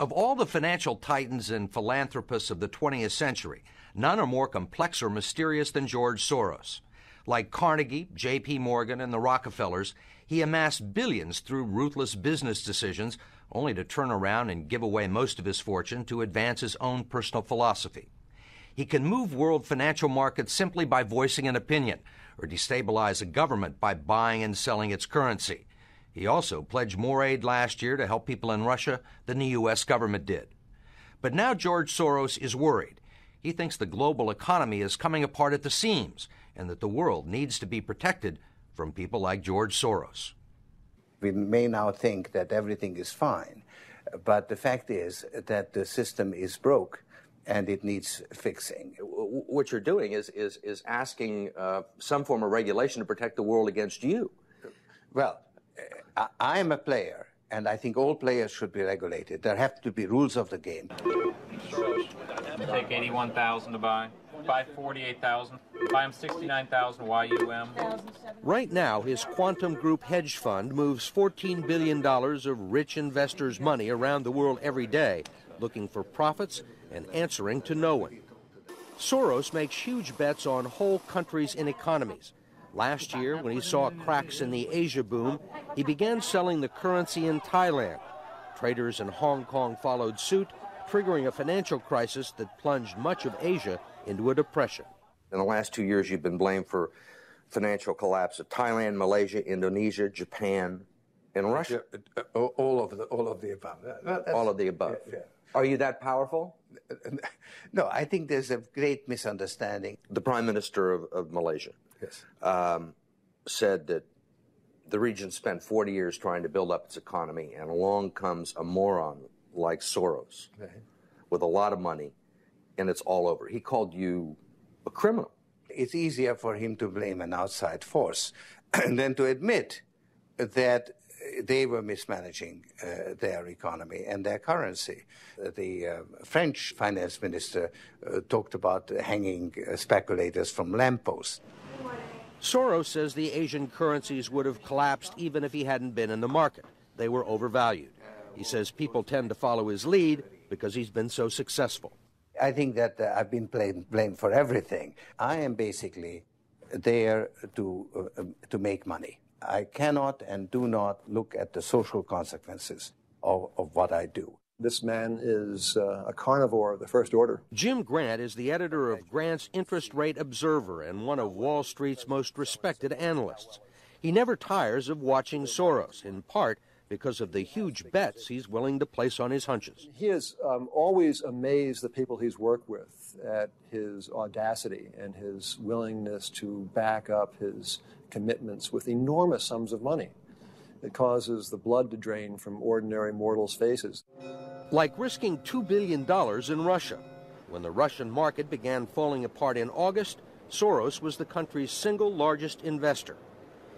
Of all the financial titans and philanthropists of the 20th century, none are more complex or mysterious than George Soros. Like Carnegie, J.P. Morgan, and the Rockefellers, he amassed billions through ruthless business decisions, only to turn around and give away most of his fortune to advance his own personal philosophy. He can move world financial markets simply by voicing an opinion, or destabilize a government by buying and selling its currency. He also pledged more aid last year to help people in Russia than the U.S. government did. But now George Soros is worried. He thinks the global economy is coming apart at the seams and that the world needs to be protected from people like George Soros. We may now think that everything is fine, but the fact is that the system is broke and it needs fixing. What you're doing is asking some form of regulation to protect the world against you. Well, I am a player, and I think all players should be regulated. There have to be rules of the game. Take 81,000 to buy. Buy 48,000. Buy him 69,000 YUM. Right now, his Quantum Group hedge fund moves $14 billion of rich investors' money around the world every day, looking for profits and answering to no one. Soros makes huge bets on whole countries and economies. Last year, when he saw cracks in the Asia boom, he began selling the currency in Thailand. Traders in Hong Kong followed suit, triggering a financial crisis that plunged much of Asia into a depression. In the last 2 years, you've been blamed for financial collapse of Thailand, Malaysia, Indonesia, Japan, and Russia. All of the above. All of the above. Yeah. Are you that powerful? No, I think there's a great misunderstanding. The Prime Minister of Malaysia said that the region spent 40 years trying to build up its economy, and along comes a moron like Soros with a lot of money, and it's all over. He called you a criminal. It's easier for him to blame an outside force than to admit that they were mismanaging their economy and their currency. The French finance minister talked about hanging speculators from lampposts. Soros says the Asian currencies would have collapsed even if he hadn't been in the market. They were overvalued. He says people tend to follow his lead because he's been so successful. I think that I've been blamed for everything. I am basically there to make money. I cannot and do not look at the social consequences of what I do. This man is a carnivore of the first order. Jim Grant is the editor of Grant's Interest Rate Observer and one of Wall Street's most respected analysts. He never tires of watching Soros, in part because of the huge bets he's willing to place on his hunches. He has always amazed the people he's worked with at his audacity and his willingness to back up his commitments with enormous sums of money. It causes the blood to drain from ordinary mortals' faces. Like risking $2 billion in Russia. When the Russian market began falling apart in August, Soros was the country's single largest investor.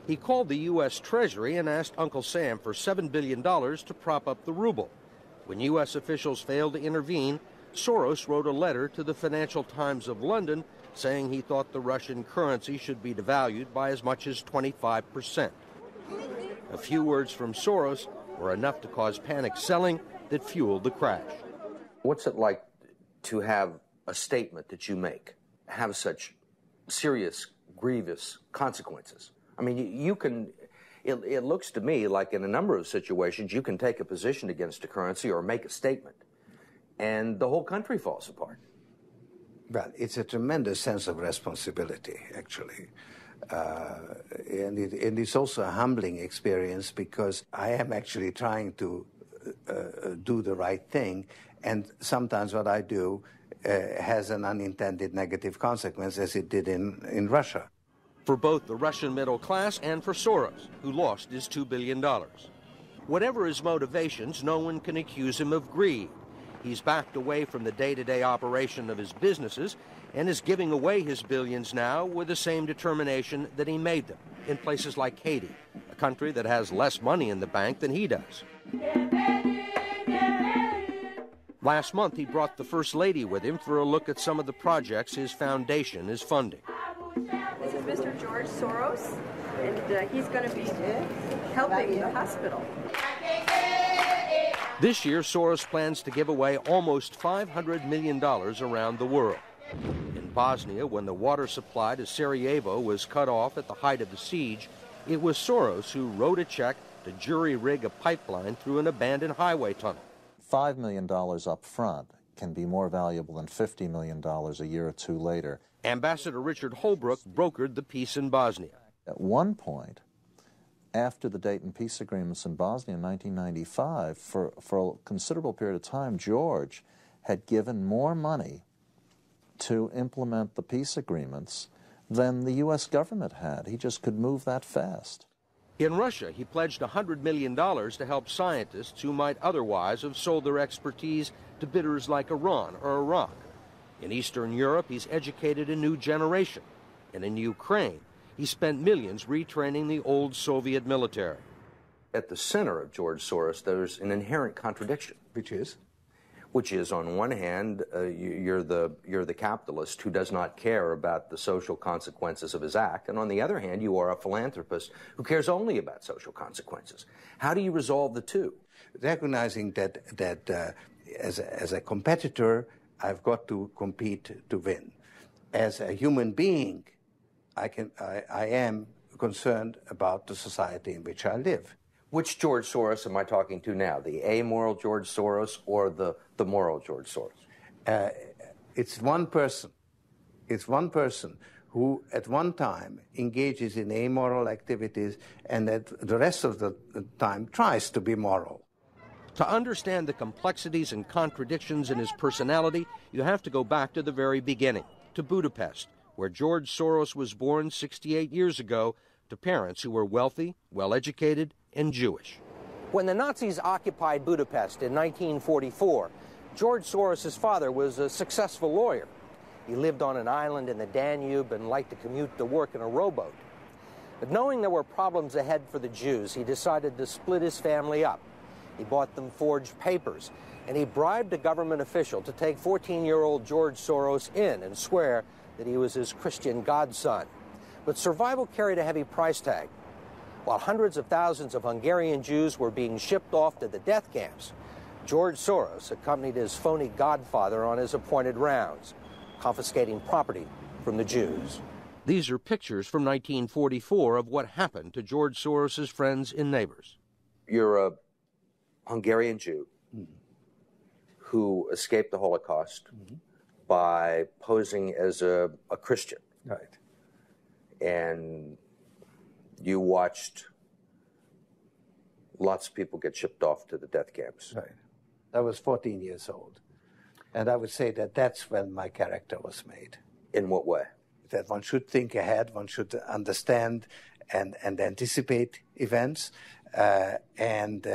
He called the U.S. Treasury and asked Uncle Sam for $7 billion to prop up the ruble. When U.S. officials failed to intervene, Soros wrote a letter to the Financial Times of London saying he thought the Russian currency should be devalued by as much as 25%. A few words from Soros were enough to cause panic selling that fueled the crash. What's it like to have a statement that you make have such serious, grievous consequences? I mean, you can, it looks to me like in a number of situations you can take a position against a currency or make a statement, and the whole country falls apart. Well, it's a tremendous sense of responsibility, actually. And it's also a humbling experience because I am actually trying to do the right thing, and sometimes what I do has an unintended negative consequence, as it did in Russia. For both the Russian middle class and for Soros, who lost his $2 billion. Whatever his motivations, no one can accuse him of greed. He's backed away from the day-to-day operation of his businesses and is giving away his billions now with the same determination that he made them in places like Haiti, a country that has less money in the bank than he does. Last month, he brought the First Lady with him for a look at some of the projects his foundation is funding. This is Mr. George Soros, and he's going to be helping the hospital. This year, Soros plans to give away almost $500 million around the world. In Bosnia, when the water supply to Sarajevo was cut off at the height of the siege, it was Soros who wrote a check to jury-rig a pipeline through an abandoned highway tunnel. $5 million up front can be more valuable than $50 million a year or two later. Ambassador Richard Holbrooke brokered the peace in Bosnia. At one point, after the Dayton peace agreements in Bosnia in 1995, for a considerable period of time, George had given more money to implement the peace agreements than the U.S. government had. He just could move that fast. In Russia, he pledged $100 million to help scientists who might otherwise have sold their expertise to bidders like Iran or Iraq. In Eastern Europe, he's educated a new generation. And in Ukraine, he spent millions retraining the old Soviet military. At the center of George Soros, there's an inherent contradiction. Which is, on one hand, you're the capitalist who does not care about the social consequences of his act, and on the other hand, you are a philanthropist who cares only about social consequences. How do you resolve the two? Recognizing that as a competitor, I've got to compete to win. As a human being, I am concerned about the society in which I live. Which George Soros am I talking to now? The amoral George Soros or the moral George Soros? It's one person. It's one person who at one time engages in amoral activities and at the rest of the time tries to be moral. To understand the complexities and contradictions in his personality, you have to go back to the very beginning, to Budapest, where George Soros was born 68 years ago to parents who were wealthy, well-educated, and Jewish. When the Nazis occupied Budapest in 1944, George Soros' father was a successful lawyer. He lived on an island in the Danube and liked to commute to work in a rowboat. But knowing there were problems ahead for the Jews, he decided to split his family up. He bought them forged papers, and he bribed a government official to take 14-year-old George Soros in and swear that he was his Christian godson. But survival carried a heavy price tag. While hundreds of thousands of Hungarian Jews were being shipped off to the death camps, George Soros accompanied his phony godfather on his appointed rounds, confiscating property from the Jews. These are pictures from 1944 of what happened to George Soros's friends and neighbors. You're a Hungarian Jew who escaped the Holocaust by posing as a Christian. Right. And you watched lots of people get shipped off to the death camps. Right. I was 14 years old. And I would say that that's when my character was made. In what way? That one should think ahead, one should understand and anticipate events, and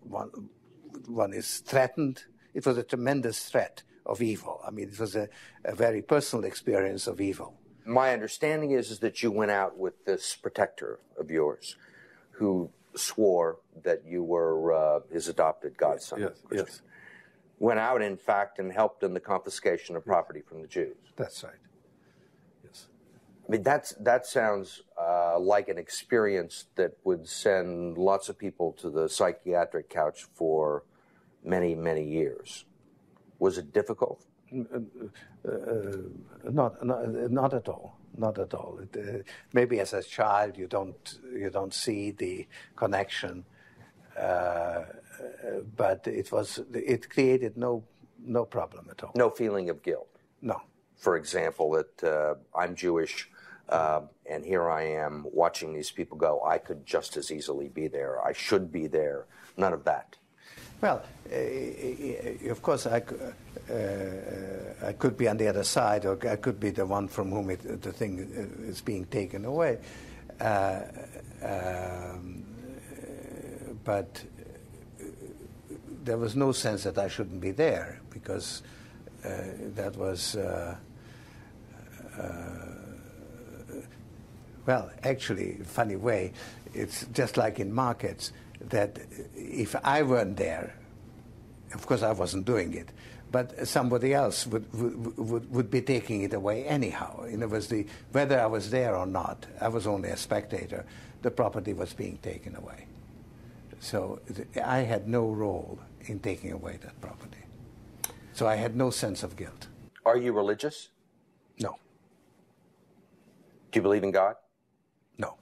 one is threatened. It was a tremendous threat of evil. I mean, it was a very personal experience of evil. My understanding is that you went out with this protector of yours who swore that you were his adopted godson. Yes. Went out, in fact, and helped in the confiscation of property from the Jews. That's right. Yes. I mean, that sounds like an experience that would send lots of people to the psychiatric couch for many, many years. Was it difficult? Not at all. Not at all. Maybe as a child you don't see the connection, but it created no problem at all. No feeling of guilt. No. For example, that I'm Jewish, and here I am watching these people go. I could just as easily be there. I should be there. None of that. Well, of course, I could be on the other side, or I could be the one from whom the thing is being taken away. But there was no sense that I shouldn't be there, because that was, well, actually, funny way, it's just like in markets, that if I weren't there, of course I wasn't doing it, but somebody else would be taking it away anyhow. And it was whether I was there or not, I was only a spectator, the property was being taken away. So I had no role in taking away that property. So I had no sense of guilt. Are you religious? No. Do you believe in God? No.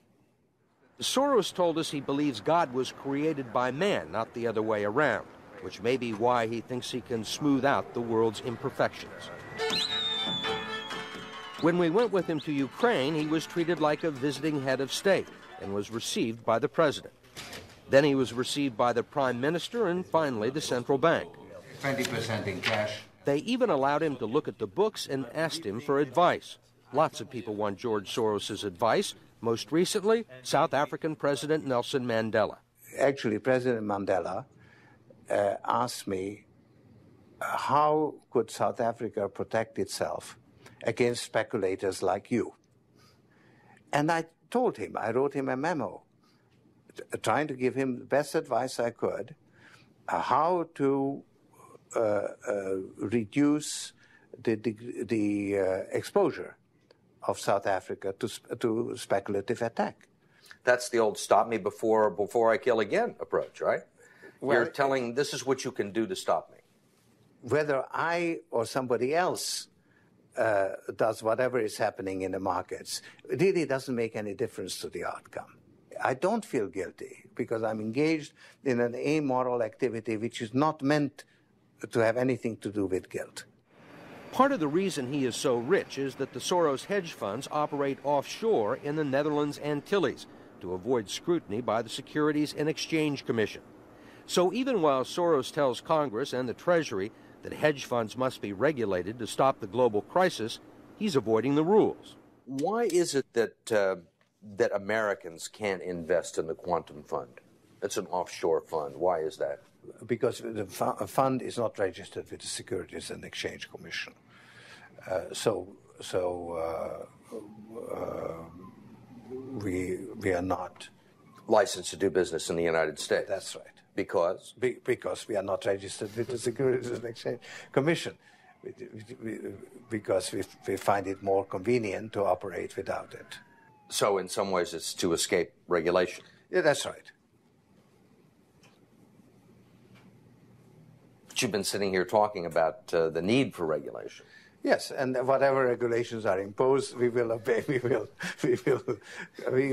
Soros told us he believes God was created by man, not the other way around, which may be why he thinks he can smooth out the world's imperfections. When we went with him to Ukraine, he was treated like a visiting head of state and was received by the president. Then he was received by the prime minister and finally the central bank. 20% in cash. They even allowed him to look at the books and asked him for advice. Lots of people want George Soros' advice. Most recently, South African President Nelson Mandela. Actually, President Mandela asked me, how could South Africa protect itself against speculators like you? And I told him, I wrote him a memo, trying to give him the best advice I could, how to reduce the exposure of South Africa to speculative attack. That's the old stop me before I kill again approach, right? Well, you're telling this is what you can do to stop me. Whether I or somebody else does whatever is happening in the markets, it really doesn't make any difference to the outcome. I don't feel guilty because I'm engaged in an amoral activity which is not meant to have anything to do with guilt. Part of the reason he is so rich is that the Soros hedge funds operate offshore in the Netherlands Antilles to avoid scrutiny by the Securities and Exchange Commission. So even while Soros tells Congress and the Treasury that hedge funds must be regulated to stop the global crisis, he's avoiding the rules. Why is it that Americans can't invest in the quantum fund? It's an offshore fund. Why is that? Because the fund is not registered with the Securities and Exchange Commission. We are not licensed to do business in the United States. That's right. Because? Because we are not registered with the Securities and Exchange Commission. Because we find it more convenient to operate without it. So in some ways it's to escape regulation. Yeah, that's right. But you've been sitting here talking about the need for regulation. Yes, and whatever regulations are imposed, we will obey.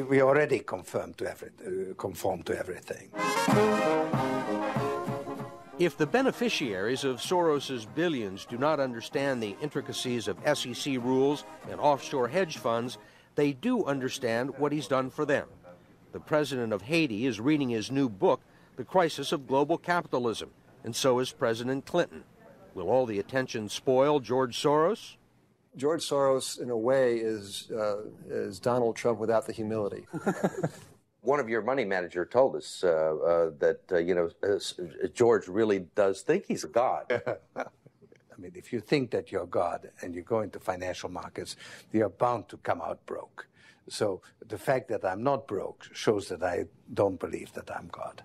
We already conform to everything. If the beneficiaries of Soros's billions do not understand the intricacies of SEC rules and offshore hedge funds, they do understand what he's done for them. The president of Haiti is reading his new book, The Crisis of Global Capitalism, and so is President Clinton. Will all the attention spoil George Soros? George Soros, in a way, is Donald Trump without the humility. One of your money manager told us that George really does think he's a god. I mean, if you think that you're God and you go into financial markets, you're bound to come out broke. So the fact that I'm not broke shows that I don't believe that I'm God.